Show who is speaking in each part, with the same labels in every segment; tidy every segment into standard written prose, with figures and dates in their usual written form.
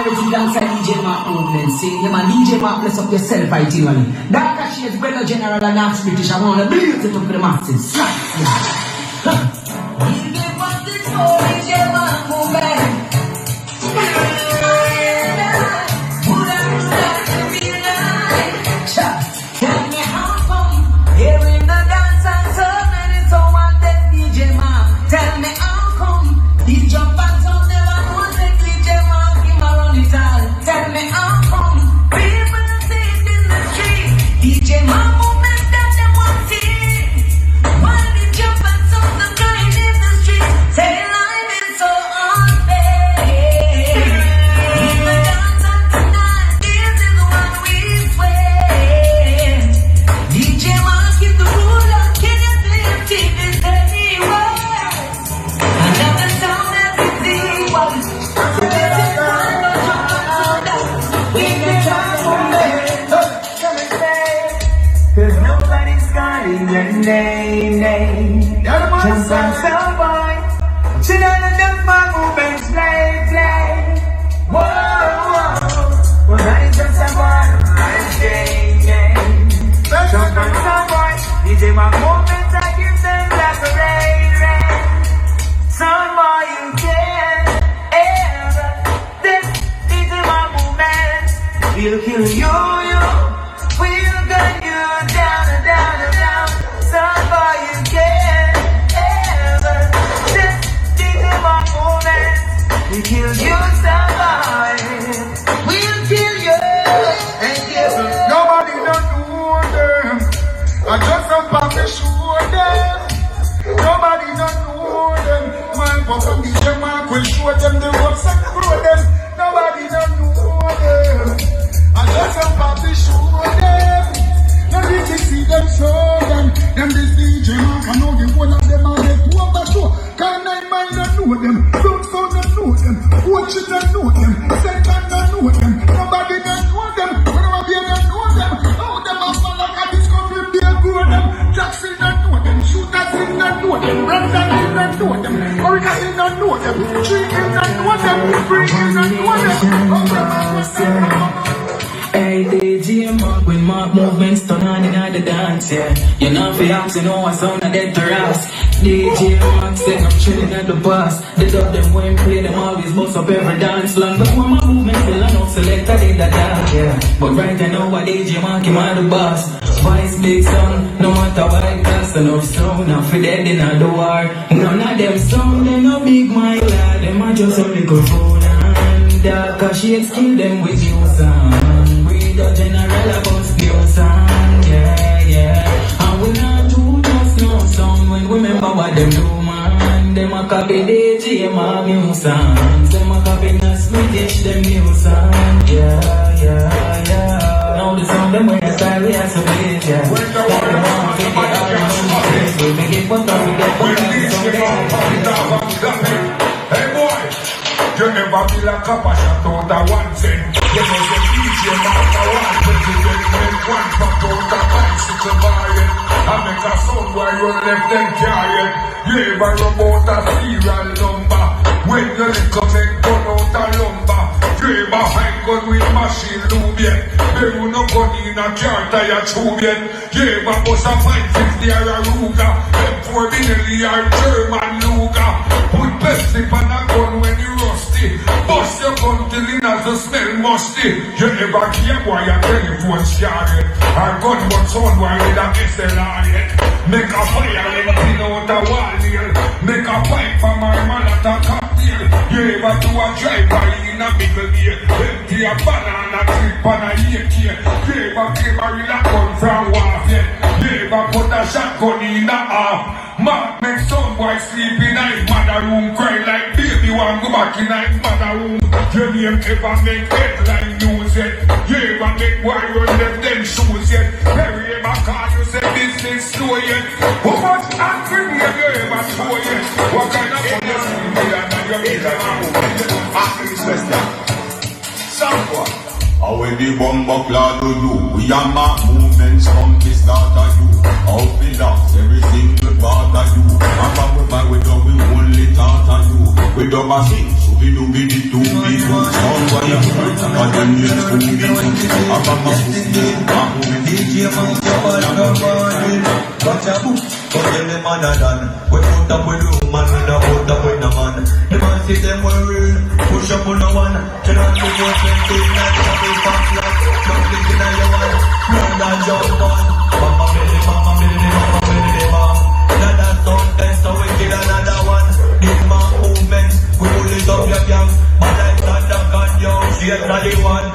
Speaker 1: quality alongside DJ Mark movement. See, yeah, man, DJ Mark, bless up yourself, right, you know. Darker shades, better general and not British. I want to build it up for the masses. Slap, we give up this for DJ Mark movement. Tell me how come here in the dance and so many so wanted DJ Mark. Tell me how come he jump and some never know that DJ Mark him around it all. Tell me how come people see it in the street. DJ Mark movement that they want to see. While he jump and some the crying in the street. Say life is so unfair. In the dance and tonight, this is what we swear. DJ Mark is the ruler, can you lift it this anywhere? Another sound that is equal. So this is one more jump and that we can transform it.
Speaker 2: Cause nobody's calling your name. Just some boy. She don't know my movements play. Whoa, whoa. Well, that is just a one. Just some boy. DJ my movements, I give them like a rain. Some boy you can't ever. This DJ my movements will kill you. We'll gun you down and down and down. Some boy you can't ever. This DJ my movements will kill you. Some boy we'll kill you. And kill you.
Speaker 3: Nobody don't know them. I just about to show them. Nobody don't know them. My papa DJ Mark will show them the ropes and grow them. Nobody don't know them. I just about to show them. Nobody can see them show them. Them this DJ Mark, I know the one of them are the two of the show. Can't I mind not know them? Don't sound not know them. Watch it not know them. Second not know them. Nobody don't know them. Whenever they don't know them. How them are fun like a discovery they grow them. Jackson not know them. Shooters in not know them. Brandon in not know them. Orica in not know them. Tree in not know them. Free in not know them.
Speaker 2: Hey DJ Mark, when Mark movements turn on in the dance, yeah. You know for apps, you know I sound of dead to rats. DJ Mark said I'm chilling at the bus. They dub them when play them always bust up every dance. Long before my movement still I know select I did that dance, yeah. But right now what DJ Mark him on the boss. Voice big sound, no matter what it costs, no sound, not for dead in the war. None of them sound, they no big my lad. Them are just a little phone and darker shades kill them with new sound. The general about new sound, yeah. And we not do just no sound when we remember what them do, man. Them a copy DJ my new sound. Them a copy the Swedish, them new sound, yeah. Now the sound them wear style we are so big, yeah. Like the one we get all the we make it put up, we get put up,
Speaker 3: hey boy, you never feel a cup of shot out of 1 cent. You know the DJ Mark a one president make one back out of bicycle buying. I make a sound while you left them carrying. You ever rub out a serial number. When you little make gun out a lumber. You ever hang gun with machine lube yet. They will not gun in a car tire tube yet. You ever bust a 550 or a Ruger. M4 Benelli or German Luger. Put Pepsi on a gun when you rusty. Bust your gun till it doesn't smell musty. You ever care why your telephone started? Or gun but sound while with a SLR yet. Make a fire and clean out a wall nail. Make a pipe for my man at a cocktail. You ever do a drive-by in a middle day? Empty a banana clip on a AK. You ever carry a gun from warfare? You ever put a shotgun in a half? Mark make some boy sleep in his mother room. Cry like baby want go back in his mother room. Your name ever make headline news yet? You ever make boy run them shoes yet? Perry ever call you say business slow yet? How much angry you ever show yet? What kind of fun you see me and your ear? Ask Sister Sample.
Speaker 4: How will the bomber clad to you? We are my movements from the start of you. How we lost every single part of you. And back with we only thought of you. We do my things, so we do be the two people. Sound why you man come morning. Watch a book, but tell them man a done. We put up with the woman, we not put up with the man. The man see them worried, push up on the one. Turn on the boat, then take that trouble from flat. Don't think in your one, run that jump on. Mama belly, mama belly, mama belly, mama. Now that sound test, so we kill another one. This man movements, we pull it up your gang. But like Thunder Gun, yo, she's not the one.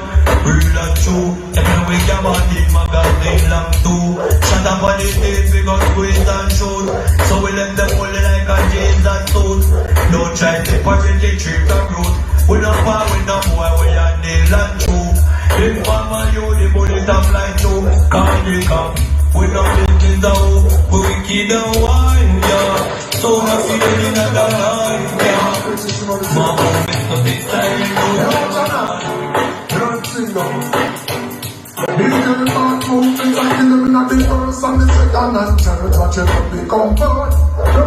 Speaker 4: Real and true, tell me we can body magazine long too. Shut up on the stage, we got squeeze and shoot. So we let them hold it like a jeans and suit. Don't try to separate the tree from root. We don't power, we don't boy, we are nail and true. If one man you, the bullet and fly too. Can't we come, we don't business out. We wicked and wine, yeah. So happy that in another line, yeah. Mama, it's a big time,
Speaker 3: He's the man moving and killing in the first and the second and third. Watch it become good,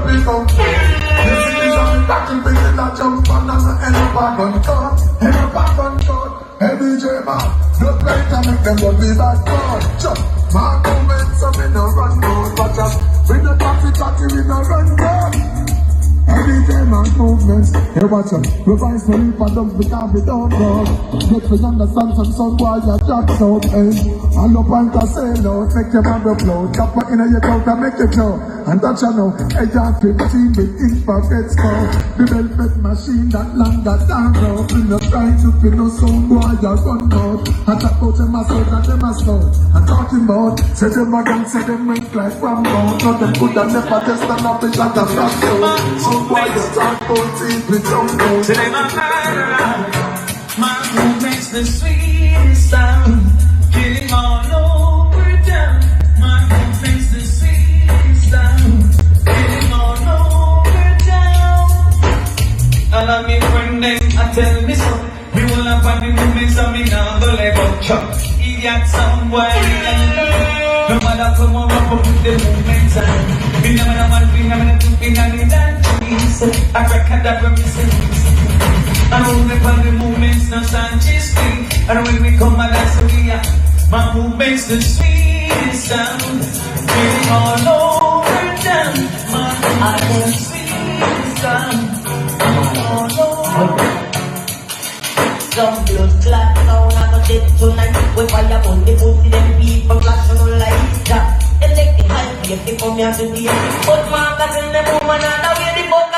Speaker 3: become good. The cities are the battle, busy that jump on and the back on cut. And the back on cut. Every dreamer, don't play to make them go be bad God. Jump, my movements so we no run road. Watch us, we no chatty, we no run road. Every time and movements, hey watch out. We buy some for dogs because we don't know. Get to understand some son while your job's out, eh? And no point to say no, make your man go flow. Chop in your coat and make it show. And that you know, AR 15 with infrared score. The velvet machine that longer than rope. In the trying to pin no sound while your gun out. And talk about them as out and them as out. And talking about, say them again, say them went like Rambo. Not them good and never test and not be shot and front so. Why you talk about it with some gold?
Speaker 2: Today my movement's the sweetest sound. Getting all over town. My movement's the sweetest sound. Getting all over town. All of me friend them, I tell me so. We will have the movements and me now go like a chop. Idiot sound, why no matter come on up with the movements and we never know what we never do in any dance. I reckon that when we sing, I move it on the movements, no Sanchez thing. And when we come and dance, we are my movements, the sweetest sound. Getting all over town, my sweetest sound. All over.
Speaker 1: Some blood clot sound, I'm a dead tonight. We fire on the pussy, them people flashing on like that. Electric high, get the come here to the end. But Marcus in the woman, and the way the butt